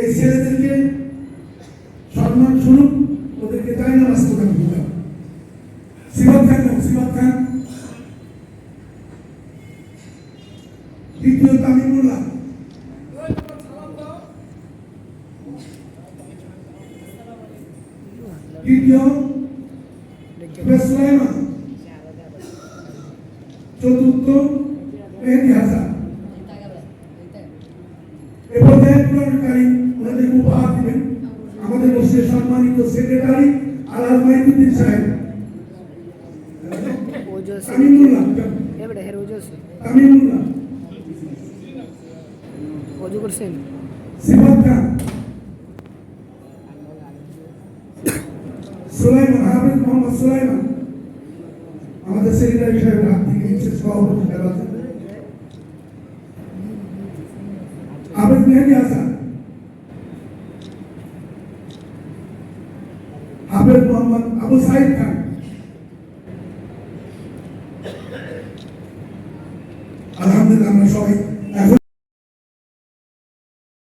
এই ছেলেদেরকে সম্মান স্বরূপ ওদেরকে জায়নামাজ প্রদান করলাম। সিবাত খান দ্বিতীয় তামিমুল্লাহ, তৃতীয় সুলাইমান, চতুর্থ মেহেদী হাসান। এ পর্যায়ে পুরস্কারী ওনাদের উপহার দিবেন আমাদের মসজিদের সম্মানিত সেক্রেটারি আলাল মাইনুদ্দিন সাহেব। তামিমুল্লাহ সিবাত খান, সুলাইমান, হাফেজ মোহাম্মদ সুলাইমান আমাদের সেক্রেটারি সাহেবের হাত থেকে বিশেষ সভাপতি নির্বাচন, হাফেজ মেহেদী হাসান, হাফেজ মোহাম্মদ আবু সাইদ খান, আলহামদুলিল্লাহ আমরা সবাই এখন